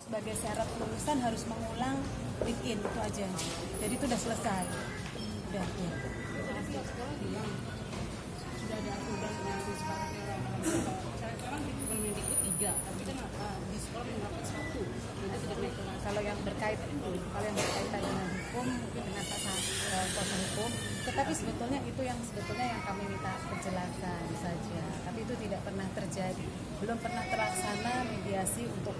Sebagai syarat kelulusan harus mengulang live in itu aja. Jadi itu udah selesai. Udah ya. Sudah ada aturan yang disepakati oleh sekarang di Kemendikbud 3, tapi kan di sekolah menerapkan 1. Jadi tidak naik kelas. Kalau yang berkaitan dengan hukum, mungkin dengan kuasa hukum, tetapi sebetulnya itu yang kami minta penjelasan saja. Tapi itu tidak pernah terjadi, belum pernah terlaksana mediasi untuk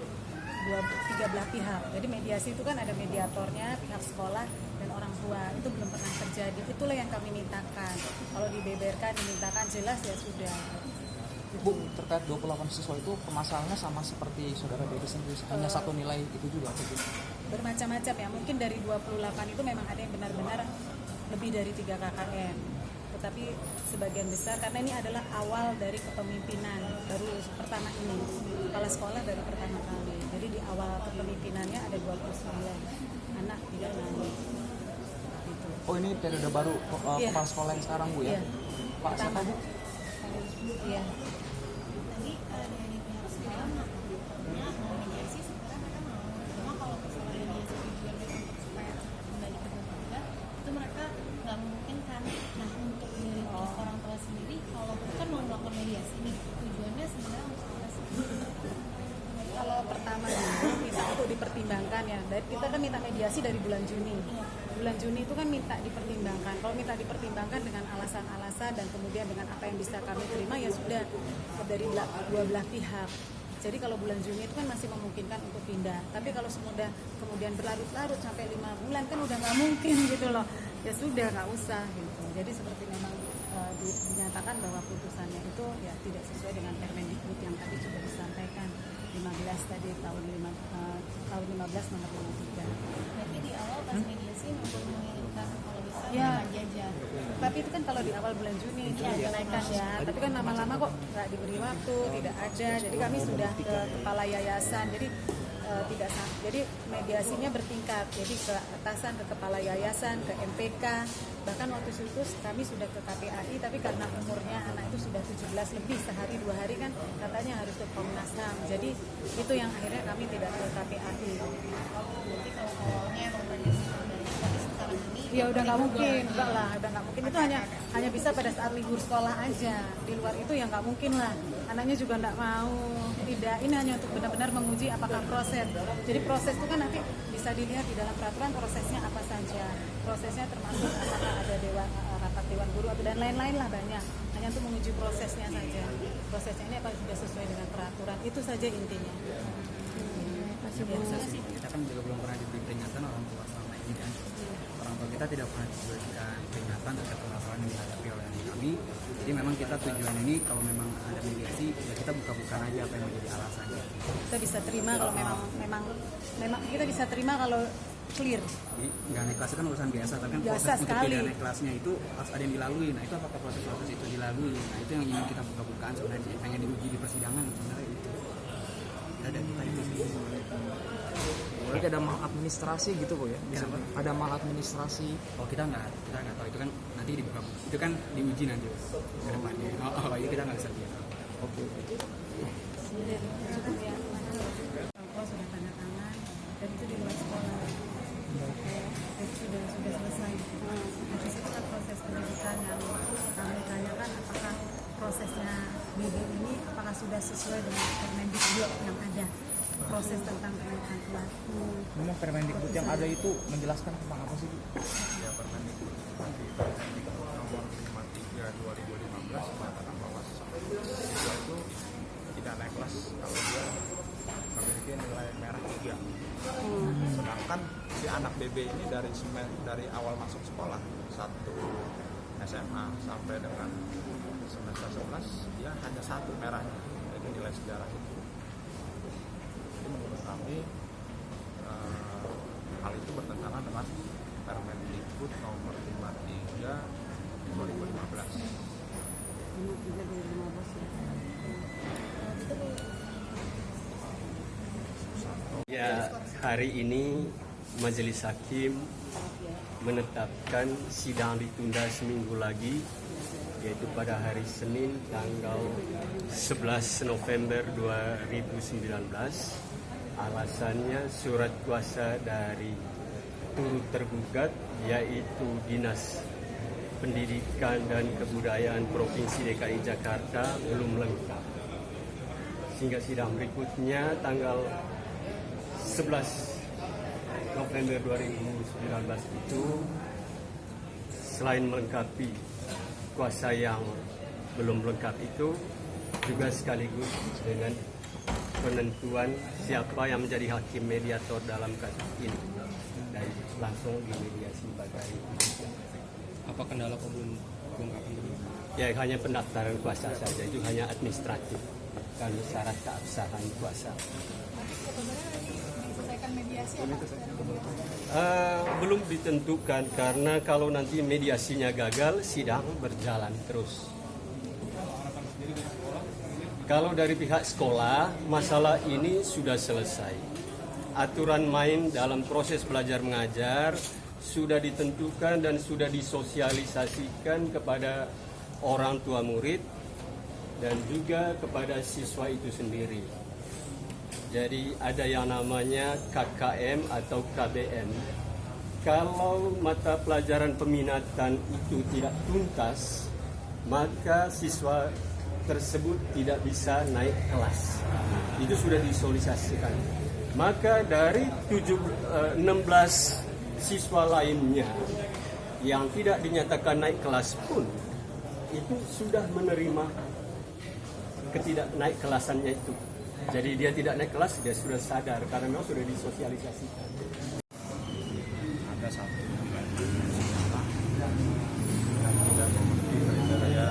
tiga belah pihak. Jadi mediasi itu kan ada mediatornya, pihak sekolah dan orang tua. Itu belum pernah terjadi. Itulah yang kami mintakan. Kalau dibeberkan, dimintakan jelas ya sudah. Bu, terkait 28 siswa itu permasalahannya sama seperti saudara Dedi sendiri, hanya satu nilai itu juga begitu? Bermacam-macam ya, mungkin dari 28 itu memang ada yang benar-benar lebih dari 3 KKM. Tetapi sebagian besar, karena ini adalah awal dari kepemimpinan, baru pertama ini, kepala sekolah baru pertama kali. Jadi di awal kepemimpinannya ada 29 anak tidak naik. Gitu. Oh, ini periode baru Iya. kepala sekolah yang sekarang, Bu ya? Iya. Pak siapa, Bu? Iya. Tadi dari pihak sekolah makanya mau mediasi, sekarang mereka mau cuma kalau persoalan mediasi tujuan mereka untuk supaya kembali ke keluarga itu mereka nggak mungkin kan. Nah untuk dari orang tua sendiri kalau kan mau melakukan mediasi nih tujuannya sebenarnya untuk apa sih? Kalau pertama dulu minta untuk dipertimbangkan ya. Kita kan minta mediasi dari bulan Juni. Bulan Juni itu kan minta dipertimbangkan. Kalau minta dipertimbangkan dengan alasan-alasan dan kemudian dengan apa yang bisa kami terima ya sudah dari dua belah pihak. Jadi kalau bulan Juni itu kan masih memungkinkan untuk pindah. Tapi kalau kemudian berlarut-larut sampai 5 bulan kan udah nggak mungkin gitu loh. Ya sudah nggak usah gitu. Jadi seperti memang dinyatakan bahwa putusannya itu ya tidak sesuai dengan Permendikbud yang tadi sudah disampaikan 15 tadi tahun 15 nomor 53. Berarti di awal pas mediasi untuk mengirimkan kalau bisa Ya. dengan jajan. Tapi itu kan kalau di awal bulan Juni itu dinaikkan ya. Tapi kan lama-lama kok nggak diberi waktu, tidak ada. Jadi kami sudah ke kepala yayasan. Jadi tidak sama. Jadi mediasinya bertingkat. Jadi ke atasan, ke kepala yayasan, ke MPK. Bahkan waktu itu kami sudah ke KPAI, tapi karena umurnya anak itu sudah 17 lebih, sehari 2 hari kan katanya harus ke Komnas HAM. Jadi itu yang akhirnya kami tidak ke KPAI. Berarti kalau awalnya emang tadi tapi sekarang ini Ya udah nggak mungkin, enggak lah, udah nggak mungkin. Itu hanya bisa pada saat libur sekolah aja. Di luar itu ya nggak mungkin lah. Anaknya juga nggak mau. Tidak, ini hanya untuk benar-benar menguji apakah proses. Jadi proses itu kan nanti bisa dilihat di dalam peraturan prosesnya apa saja. Prosesnya termasuk apakah ada rapat dewan guru atau dan lain-lain lah banyak. Hanya untuk menguji prosesnya saja. Prosesnya ini apa sudah sesuai dengan peraturan. Itu saja intinya. Kita kan juga belum pernah diberi peringatan orang tua selama ini kan. Orang tua kita tidak pernah diberikan peringatan terkait permasalahan yang dihadapi oleh anak kami. Jadi memang kita tujuan ini kalau memang ada mediasi ya kita buka-bukaan aja apa yang menjadi alasannya. Kita bisa terima kalau memang kita bisa terima kalau clear. Jadi nggak naik kelas itu kan urusan biasa, tapi kan Biasa proses untuk sekali. tidak naik kelasnya itu harus ada yang dilalui. Nah itu apakah proses-proses itu dilalui? Nah itu yang ingin kita buka-bukaan sebenarnya, pengen diuji di persidangan sebenarnya itu. Ada kita itu sih. Berarti ada maladministrasi gitu, Bu ya? Bisa ada maladministrasi. Oh kita nggak tahu itu kan nanti dibuka, itu kan diuji nanti ke depannya. Itu kita nggak bisa lihat. Oke. Cukup ya. Orang tua sudah tanda tangan dan itu di luar sekolah. Jadi sudah selesai. Nah, di situ kan proses pendidikan yang kami tanyakan apakah prosesnya BB ini apakah sudah sesuai dengan Permendikbud yang ada. Proses tentang kenaikan kelas. Memang Permendikbud yang ada itu menjelaskan tentang apa sih, Bu? Ya, Permendikbud nomor 53 2015 mengatakan bahwa siswa itu tidak naik kelas kalau dia memiliki nilai merah 3. Sedangkan si anak BB ini dari awal masuk sekolah 1 SMA sampai dengan semester 11 dia hanya 1 merahnya, yaitu nilai sejarah itu. Jadi menurut kami hal itu bertentangan dengan Permendikbud nomor 53 2015. Ya, hari ini Majelis Hakim menetapkan sidang ditunda seminggu lagi, yaitu pada hari Senin tanggal 11 November 2019 Alasannya surat kuasa dari turut tergugat yaitu Dinas Pendidikan dan Kebudayaan Provinsi DKI Jakarta belum lengkap. Sehingga sidang berikutnya tanggal 11 November 2019 itu selain melengkapi kuasa yang belum lengkap itu juga sekaligus dengan penentuan siapa yang menjadi hakim mediator dalam kasus ini dan langsung dimediasi pada hari ini. Apa kendala pengungkapan ini? Ya hanya pendaftaran kuasa saja, itu hanya administratif dan syarat keabsahan kuasa. Diselesaikan mediasi Belum ditentukan karena kalau nanti mediasinya gagal, sidang berjalan terus. Kalau dari pihak sekolah, masalah ini sudah selesai. Aturan main dalam proses belajar mengajar sudah ditentukan dan sudah disosialisasikan kepada orang tua murid dan juga kepada siswa itu sendiri. Jadi ada yang namanya KKM atau KBM. Kalau mata pelajaran peminatan itu tidak tuntas, maka siswa tersebut tidak bisa naik kelas. Itu sudah disosialisasikan. Maka dari 16 siswa lainnya yang tidak dinyatakan naik kelas pun itu sudah menerima ketidak naik kelasannya itu. Jadi dia tidak naik kelas, dia sudah sadar karena memang sudah disosialisasikan. Ada satu yang tidak memenuhi kriteria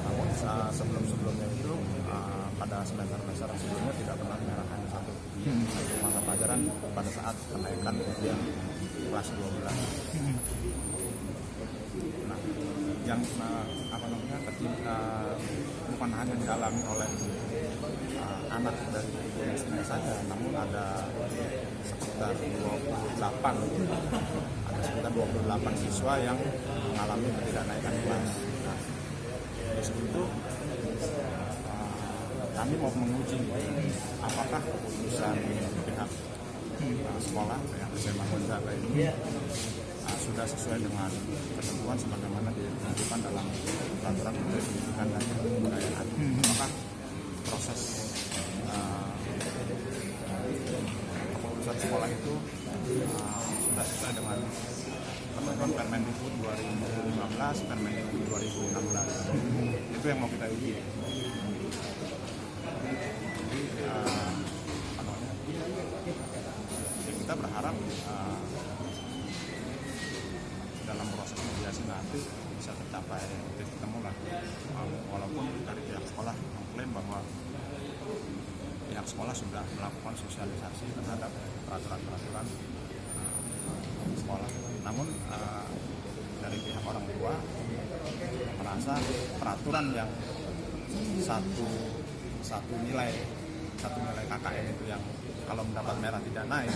namun sebelum-sebelumnya itu pada semester sebelumnya tidak pernah menyerahkan satu mata pelajaran pada saat kenaikan ujian kelas 12. Nah, yang bukan hanya dialami oleh anak dari ibunya saja, namun ada sekitar 28 siswa yang mengalami ketidaknaikan kelas. Nah, dari situ kami mau menguji apakah keputusan pihak sekolah yang SMA Gonzaga ini sudah sesuai dengan ketentuan sebagaimana ditentukan dalam peraturan Menteri Pendidikan dan Kebudayaan. Apakah proses keputusan sekolah itu sudah sesuai dengan ketentuan Permendikbud 2015, Permendikbud 2016. Itu yang mau kita uji. Jadi kita berharap dalam proses mediasi nanti bisa tercapai titik temu lah, walaupun dari pihak sekolah mengklaim bahwa pihak sekolah sudah melakukan sosialisasi terhadap peraturan-peraturan sekolah. Namun dari pihak orang tua merasa peraturan yang satu nilai KKN itu yang kalau mendapat merah tidak naik,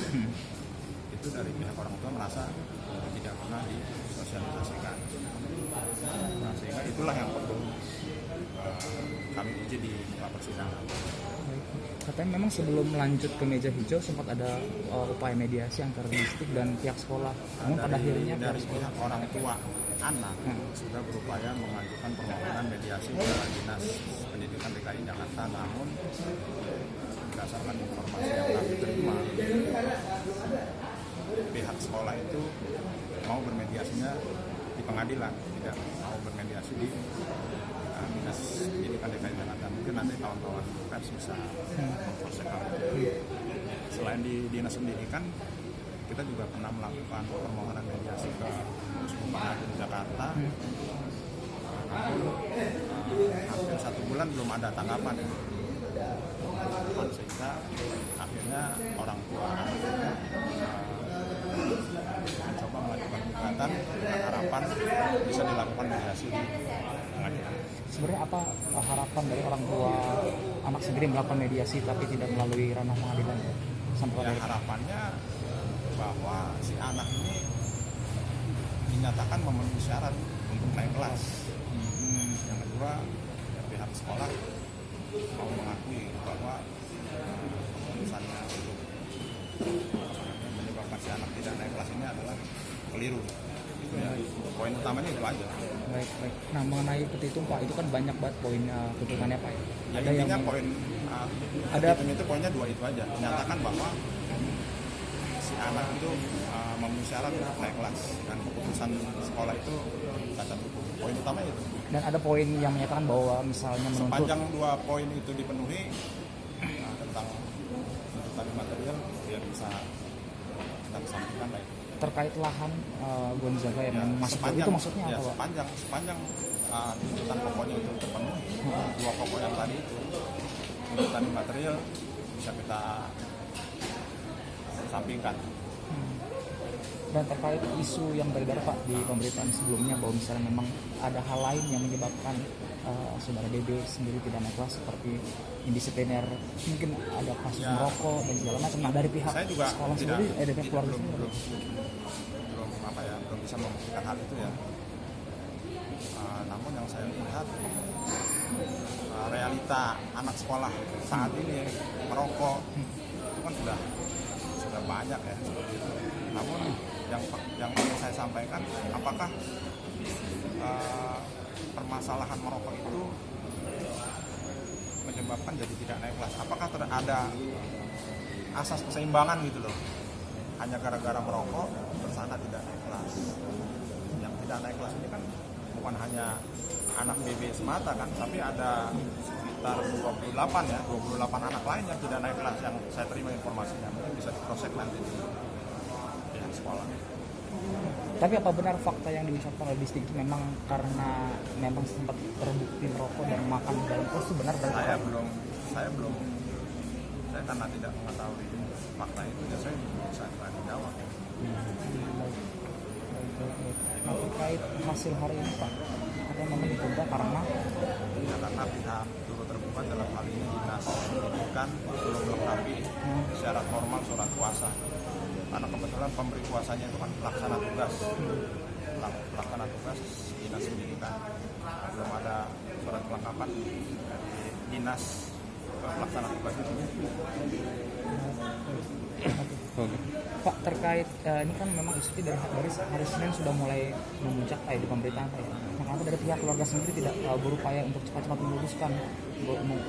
itu dari pihak orang tua merasa tidak pernah disosialisasikan. Nah, sehingga itulah yang perlu kami uji di muka persidangan. Katanya memang sebelum lanjut ke meja hijau sempat ada upaya mediasi antara distrik dan pihak sekolah. Namun pada akhirnya dari pihak orang tua anak sudah berupaya mengajukan permohonan mediasi ke Dinas Pendidikan DKI Jakarta, namun berdasarkan informasi yang kami terima, pihak sekolah itu mau bermediasinya di pengadilan, tidak mau bermediasi di Dinas Pendidikan DKI Jakarta. Mungkin nanti kawan-kawan pers bisa mempersekan. Selain di Dinas Pendidikan, kita juga pernah melakukan permohonan mediasi ke Pengadilan Jakarta. Namun hampir 1 bulan belum ada tanggapan. Sehingga akhirnya orang tua mencoba melakukan gugatan dengan harapan bisa dilakukan mediasi di pengadilan. sebenarnya apa harapan dari orang tua anak sendiri melakukan mediasi tapi tidak melalui ranah pengadilan sampai Ya, harapannya bahwa si anak ini dinyatakan memenuhi syarat untuk naik kelas. Yang kedua kedua ya, pihak sekolah mau mengakui bahwa keputusannya untuk menyebabkan si anak tidak naik kelas ini adalah keliru. Itu ya, poin utamanya itu aja. Baik, baik. Nah, mengenai petitum Pak, itu kan banyak banget poin tuntutannya Pak. Ya, intinya poin ada itu poinnya dua itu aja, menyatakan bahwa si anak itu memenuhi syarat untuk naik kelas dan keputusan sekolah itu cacat hukum. Poin utama itu. dan ada poin yang menyatakan bahwa misalnya menuntut Sepanjang dua poin itu dipenuhi, tentang tuntutan material biar bisa kita kesampingkan baik. terkait lahan Gonzaga yang masuk itu maksudnya ya, apa Pak? sepanjang tuntutan pokoknya itu terpenuhi, dua pokok yang tadi itu tuntutan material bisa kita sampingkan. Dan terkait isu yang beredar Pak di pemberitaan sebelumnya bahwa misalnya memang ada hal lain yang menyebabkan saudara BB sendiri tidak naik kelas seperti indisipliner, mungkin ada kasus merokok dan segala macam. Nah dari pihak Saya juga sekolah sendiri, dari pihak keluarga sendiri. Belum bisa membuktikan hal itu ya. Namun yang saya lihat realita anak sekolah saat ini merokok itu kan sudah banyak ya seperti itu. Namun yang ingin saya sampaikan, apakah permasalahan merokok itu menyebabkan jadi tidak naik kelas? Apakah ada asas keseimbangan gitu loh? Hanya gara-gara merokok terus anak tidak naik kelas. Yang tidak naik kelas ini kan bukan hanya anak BB semata kan, tapi ada sekitar 28 anak lain yang tidak naik kelas yang saya terima informasinya. Mungkin bisa diproses nanti di pihak sekolah. Tapi apa benar fakta yang diucapkan oleh Distrik itu memang karena memang sempat terbukti merokok dan makan di dalam kelas itu benar? Saya karena tidak mengetahui fakta itu, ya saya belum bisa jawab. Nah, terkait hasil hari ini Pak, katanya memang ditunda karena pihak turut terlibat dalam hal ini dinas pendidikan belum melengkapi syarat formal surat kuasa. Karena kebetulan pemberi kuasanya itu kan pelaksana tugas dinas pendidikan. Belum ada surat kelengkapan dari dinas pelaksana tugas itu. Pak, terkait ini kan memang isu dari hari Senin sudah mulai memuncak di pemberitaan Pak ya. Kenapa dari pihak keluarga sendiri tidak berupaya untuk cepat-cepat memutuskan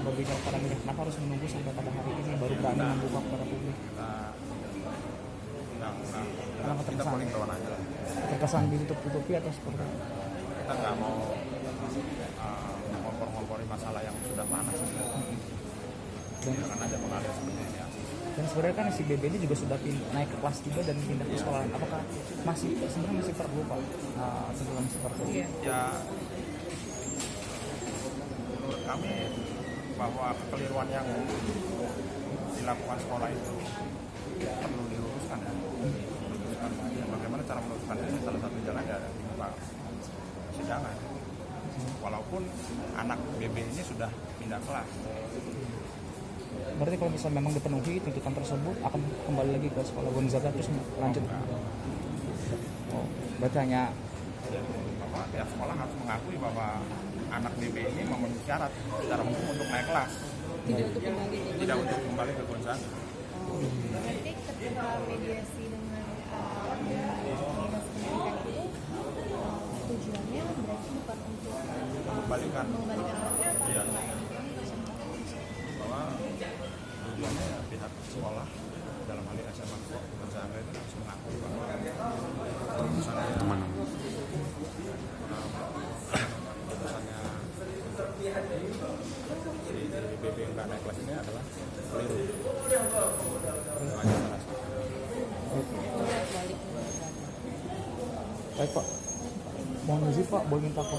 berbicara pada media? Kenapa harus menunggu sampai pada hari ini baru berani membuka kepada publik? Kita paling kawan aja lah. Terkesan ditutup-tutupi atau seperti apa? Kita nggak mau ngompor-ngompori masalah yang sudah panas. Biarkan aja mengalir seperti ini. Dan sebenarnya kan si BB ini juga sudah naik ke kelas 3 dan pindah ke sekolah. Apakah sebenarnya masih perlu Pak sebelum seperti itu? Ya, menurut kami bahwa kekeliruan yang dilakukan sekolah itu perlu diluruskan ya. Bagaimana cara meluruskan ini? Salah satu jalan ya di muka persidangan. Walaupun anak BB ini sudah pindah kelas. Berarti kalau misalnya memang dipenuhi tuntutan tersebut akan kembali lagi ke sekolah Gonzaga terus lanjut. Oh, berarti hanya bahwa pihak sekolah harus mengakui bahwa anak BB ini memenuhi syarat secara hukum untuk naik kelas. Tidak untuk kembali ke Gonzaga. Berarti ketika mediasi dengan dinas pendidikan itu tujuannya berarti bukan untuk Mengembalikan anaknya apa? ya, bahwa tujuannya ya, pihak sekolah dalam hal ini SMA Gonzaga itu harus mengakui bahwa keputusannya si BB yang nggak naik kelas ini adalah keliru. baik Pak. Mohon izin Pak, boleh minta kontak